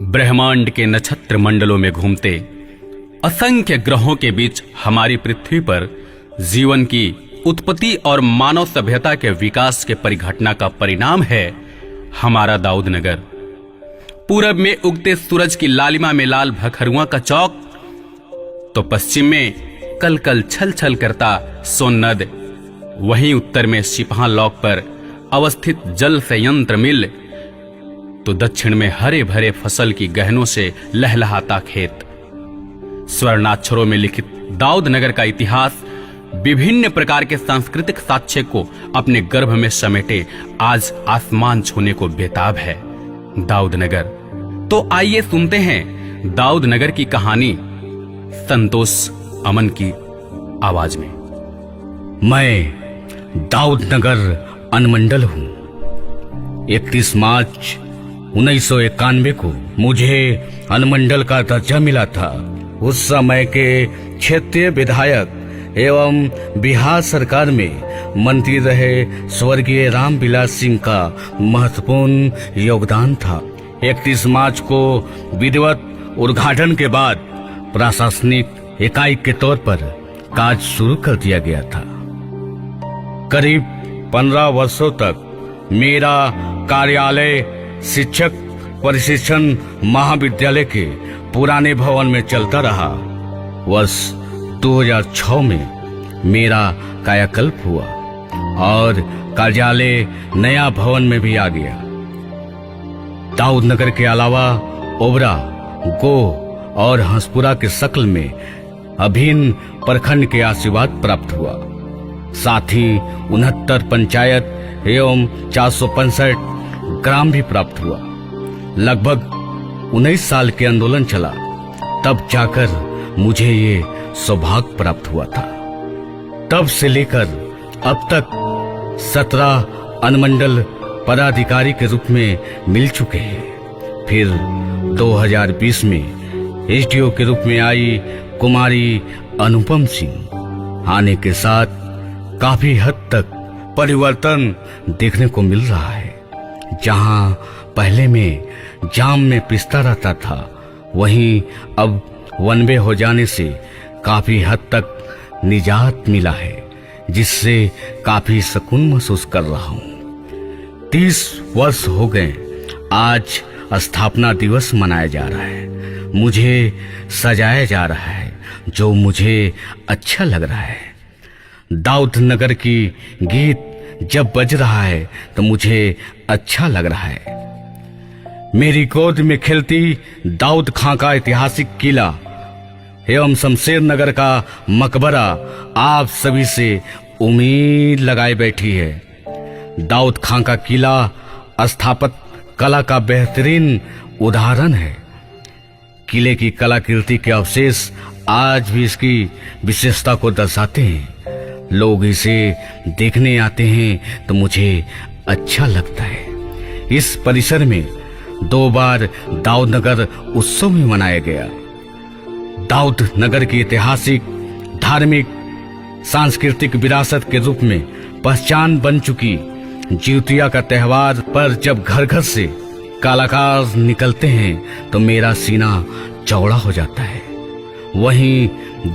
ब्रह्मांड के नक्षत्र मंडलों में घूमते असंख्य ग्रहों के बीच हमारी पृथ्वी पर जीवन की उत्पत्ति और मानव सभ्यता के विकास के परिघटना का परिणाम है हमारा दाऊद नगर। पूरब में उगते सूरज की लालिमा में लाल भखरुआ का चौक, तो पश्चिम में कल कल छल छल करता सोननद, वहीं उत्तर में सिपहा लॉक पर अवस्थित जल संयंत्र मिल, तो दक्षिण में हरे भरे फसल की गहनों से लहलहाता खेत। स्वर्णाक्षरों में लिखित दाऊद नगर का इतिहास विभिन्न प्रकार के सांस्कृतिक साक्ष्य को अपने गर्भ में समेटे आज आसमान छूने को बेताब है दाऊद नगर। तो आइए सुनते हैं दाऊद नगर की कहानी संतोष अमन की आवाज में। मैं दाऊद नगर अनुमंडल हूँ। 31 मार्च 1991 को मुझे अनुमंडल का दर्जा मिला था। उस समय के क्षेत्रीय विधायक एवं बिहार सरकार में मंत्री रहे स्वर्गीय रामविलास सिंह का महत्वपूर्ण योगदान था। 31 मार्च को विधिवत उद्घाटन के बाद प्रशासनिक इकाई के तौर पर कार्य शुरू कर दिया गया था। करीब 15 वर्षों तक मेरा कार्यालय शिक्षक प्रशिक्षण महाविद्यालय के पुराने भवन में चलता रहा। वर्ष 2006 में मेरा कायाकल्प हुआ और कार्यालय नया भवन में भी आ गया। दाऊद नगर के अलावा ओबरा, गो और हंसपुरा के शक्ल में अभिन्न प्रखंड के आशीर्वाद प्राप्त हुआ। साथ ही 69 पंचायत एवं 465 ग्राम भी प्राप्त हुआ। लगभग 19 साल के आंदोलन चला, तब जाकर मुझे ये सौभाग्य प्राप्त हुआ था। तब से लेकर अब तक 17 अनुमंडल पदाधिकारी के रूप में मिल चुके हैं। फिर 2020 में एसडीओ के रूप में आई कुमारी अनुपम सिंह आने के साथ काफी हद तक परिवर्तन देखने को मिल रहा है। जहां पहले में जाम में पिसता रहता था, वहीं अब वन वे हो जाने से काफी हद तक निजात मिला है, जिससे काफी सुकून महसूस कर रहा हूँ। 30 वर्ष हो गए, आज स्थापना दिवस मनाया जा रहा है। मुझे सजाया जा रहा है, जो मुझे अच्छा लग रहा है। दाऊद नगर की गीत जब बज रहा है तो मुझे अच्छा लग रहा है। मेरी गोद में खिलती दाऊद खां का ऐतिहासिक किला एवं शमशेर नगर का मकबरा आप सभी से उम्मीद लगाए बैठी है। दाऊद खां का किला स्थापत्य कला का बेहतरीन उदाहरण है। किले की कलाकृति के अवशेष आज भी इसकी विशेषता को दर्शाते हैं। लोग इसे देखने आते हैं तो मुझे अच्छा लगता है। इस परिसर में 2 बार दाऊद नगर उत्सव भी मनाया गया। दाऊद नगर की ऐतिहासिक, धार्मिक, सांस्कृतिक विरासत के रूप में पहचान बन चुकी जिउतिया का त्योहार पर जब घर घर से कलाकार निकलते हैं तो मेरा सीना चौड़ा हो जाता है। वहीं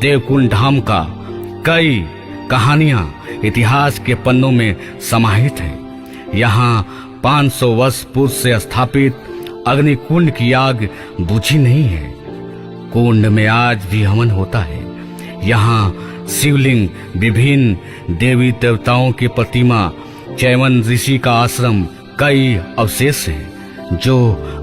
देवकुंड धाम का कई कहानियां इतिहास के पन्नों में समाहित है। यहाँ 500 वर्ष पूर्व से स्थापित अग्निकुंड की आग बुझी नहीं है। कुंड में आज भी हवन होता है। यहाँ शिवलिंग, विभिन्न देवी देवताओं की प्रतिमा, चैवन ऋषि का आश्रम, कई अवशेष हैं जो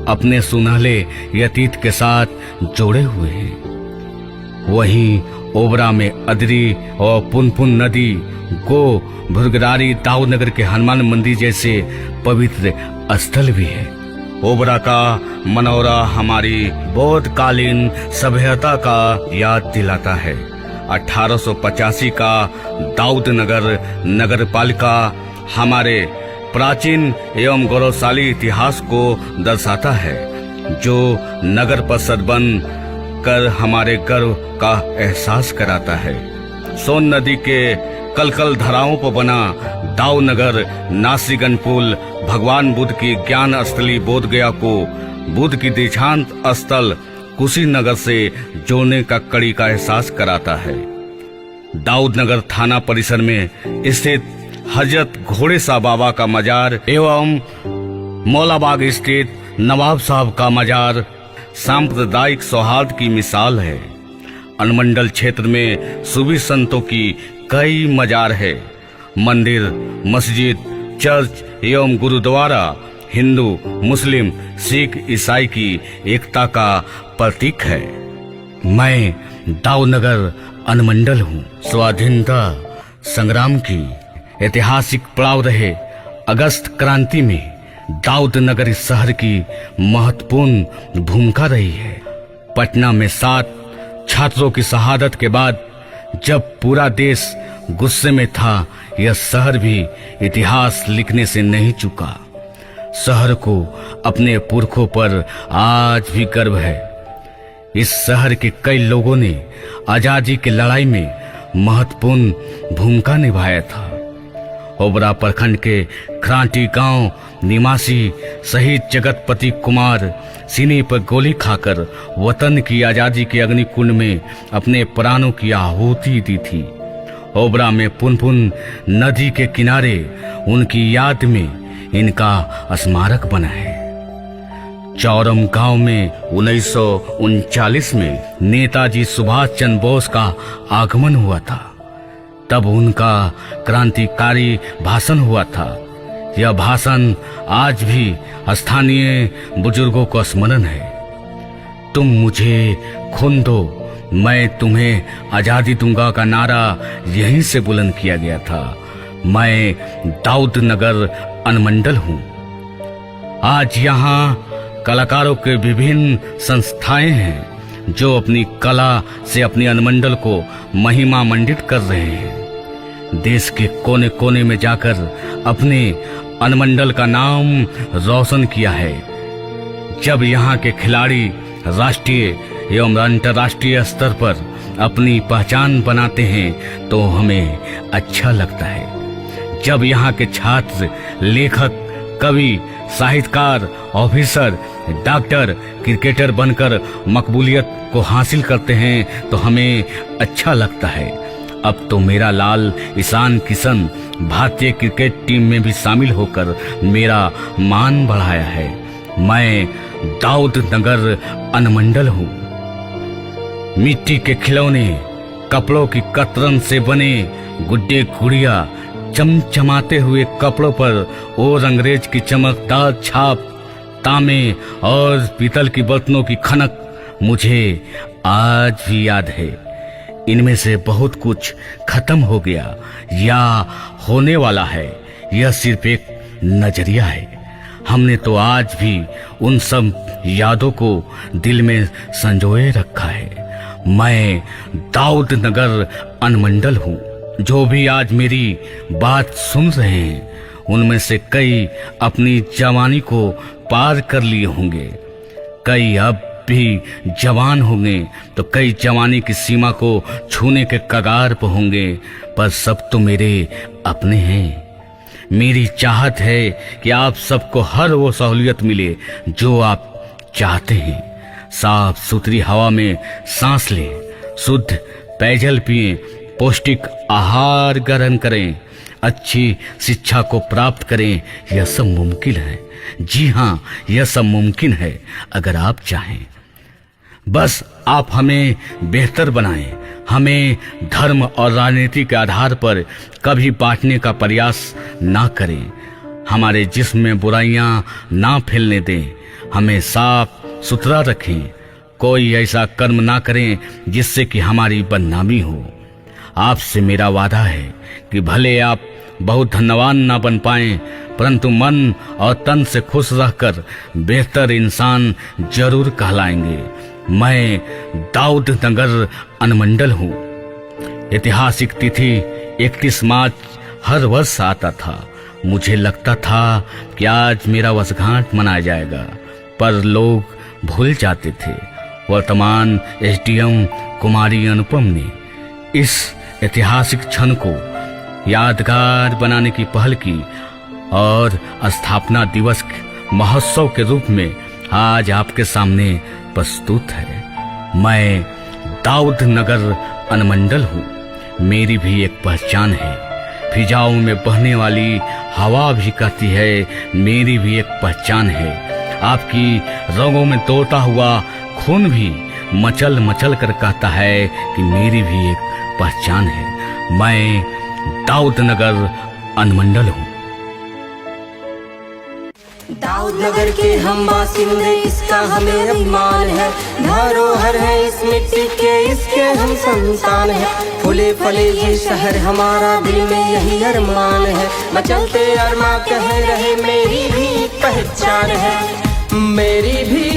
अपने सुनहले अतीत के साथ जोड़े हुए हैं। वहीं ओबरा में अदरी और पुनपुन नदी, गो, भुरगरारी, दाऊद नगर के हनुमान मंदिर जैसे पवित्र स्थल भी है। ओबरा का मनौरा हमारी बौद्धकालीन सभ्यता का याद दिलाता है। 1885 का दाऊद नगर नगर पालिका हमारे प्राचीन एवं गौरवशाली इतिहास को दर्शाता है, जो नगर परिषद बन कर हमारे गर्व का एहसास कराता है। सोन नदी के कलकल धराओं पर बना दाऊ नगर नासिगन पुल भगवान बुद्ध की ज्ञान स्थली बोध गया को बुद्ध की दीक्षांत स्थल कुशीनगर से जोड़ने का कड़ी का एहसास कराता है। दाऊद नगर थाना परिसर में स्थित हजरत घोड़े शाह बाबा का मजार एवं मौलाबाग स्थित नवाब साहब का मजार सांप्रदायिक सौहार्द की मिसाल है। अनुमंडल क्षेत्र में सूफी संतों की कई मजार है। मंदिर, मस्जिद, चर्च एवं गुरुद्वारा हिंदू, मुस्लिम, सिख, ईसाई की एकता का प्रतीक है। मैं दाऊदनगर अनुमंडल हूँ। स्वाधीनता संग्राम की ऐतिहासिक पड़ाव रहे अगस्त क्रांति में दाऊदनगर इस शहर की महत्वपूर्ण भूमिका रही है। पटना में 7 छात्रों की शहादत के बाद जब पूरा देश गुस्से में था, यह शहर भी इतिहास लिखने से नहीं चूका। शहर को अपने पुरखों पर आज भी गर्व है। इस शहर के कई लोगों ने आजादी की लड़ाई में महत्वपूर्ण भूमिका निभाया था। ओबरा प्रखंड के क्रांति गांव निवासी शहीद जगतपति कुमार सीने पर गोली खाकर वतन की आजादी के अग्निकुंड में अपने प्राणों की आहुति दी थी। ओबरा में पुनपुन नदी के किनारे उनकी याद में इनका स्मारक बना है। चौरम गांव में 1939 में नेताजी सुभाष चंद्र बोस का आगमन हुआ था। तब उनका क्रांतिकारी भाषण हुआ था। यह भाषण आज भी स्थानीय बुजुर्गों का स्मरण है। तुम मुझे खून दो, मैं तुम्हें आजादी दूंगा का नारा यहीं से बुलंद किया गया था। मैं दाऊदनगर अनुमंडल हूँ। आज यहाँ कलाकारों के विभिन्न संस्थाएं हैं जो अपनी कला से अपने अनुमंडल को महिमा मंडित कर रहे हैं। देश के कोने कोने में जाकर अपने अनुमंडल का नाम रोशन किया है। जब यहाँ के खिलाड़ी राष्ट्रीय एवं अंतर्राष्ट्रीय स्तर पर अपनी पहचान बनाते हैं तो हमें अच्छा लगता है। जब यहाँ के छात्र लेखक, कवि, साहित्यकार, ऑफिसर, डॉक्टर, क्रिकेटर बनकर मकबूलियत को हासिल करते हैं तो हमें अच्छा लगता है। अब तो मेरा लाल ईशान किशन भारतीय क्रिकेट टीम में भी शामिल होकर मेरा मान बढ़ाया है। मैं दाऊदनगर अनुमंडल हूँ। मिट्टी के खिलौने, कपड़ों की कतरन से बने गुड्डे गुड़िया, चमचमाते हुए कपड़ों पर और अंग्रेज की चमकदार छाप, तांबे और पीतल की बर्तनों की खनक मुझे आज भी याद है। इनमें से बहुत कुछ खत्म हो गया या होने वाला है। यह सिर्फ एक नजरिया है। हमने तो आज भी उन सब यादों को दिल में संजोए रखा है। मैं दाऊदनगर अनुमंडल हूँ। जो भी आज मेरी बात सुन रहे हैं उनमें से कई अपनी जवानी को पार कर लिए होंगे, कई अब भी जवान होंगे तो कई जवानी की सीमा को छूने के कगार पर होंगे, पर सब तो मेरे अपने हैं। मेरी चाहत है कि आप सबको हर वो सहूलियत मिले जो आप चाहते हैं। साफ सुथरी हवा में सांस लें, शुद्ध पेयजल पिएं, पौष्टिक आहार ग्रहण करें, अच्छी शिक्षा को प्राप्त करें। यह सब मुमकिन है। जी हाँ, यह सब मुमकिन है अगर आप चाहें। बस आप हमें बेहतर बनाएं। हमें धर्म और राजनीति के आधार पर कभी बांटने का प्रयास ना करें। हमारे जिस्म में बुराइयां ना फैलने दें। हमें साफ सुथरा रखें। कोई ऐसा कर्म ना करें जिससे कि हमारी बदनामी हो। आपसे मेरा वादा है कि भले आप बहुत धनवान ना बन पाएं, परंतु मन और तन से खुश रहकर बेहतर इंसान जरूर कहलाएंगे। मैं दाऊदनगर अनुमंडल हूँ। ऐतिहासिक तिथि 31 मार्च हर वर्ष आता था। मुझे लगता था कि आज मेरा वर्षगांठ मनाया जाएगा, पर लोग भूल जाते थे। वर्तमान एसडीएम कुमारी अनुपम ने इस ऐतिहासिक क्षण को यादगार बनाने की पहल की और स्थापना दिवस महोत्सव के रूप में आज आपके सामने प्रस्तुत है। मैं दाऊद नगर अनुमंडल हूँ। मेरी भी एक पहचान है। फिजाओं में बहने वाली हवा भी कहती है मेरी भी एक पहचान है। आपकी रगों में दौड़ता हुआ खून भी मचल मचल कर कहता है कि मेरी भी एक पहचान है। मैं दाऊद नगर अनुमंडल हूँ। दाऊद नगर के हम बासिंदे, इसका हमें अभिमान है। धरोहर है इस मिट्टी के, इसके हम संतान है। फूले फले ये शहर हमारा, दिल में यही अरमान है। मचलते अरमा कह रहे मेरी भी पहचान है। मेरी भी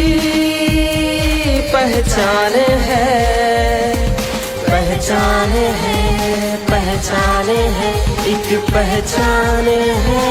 पहचान है, पहचान है, पहचान है, एक पहचान है।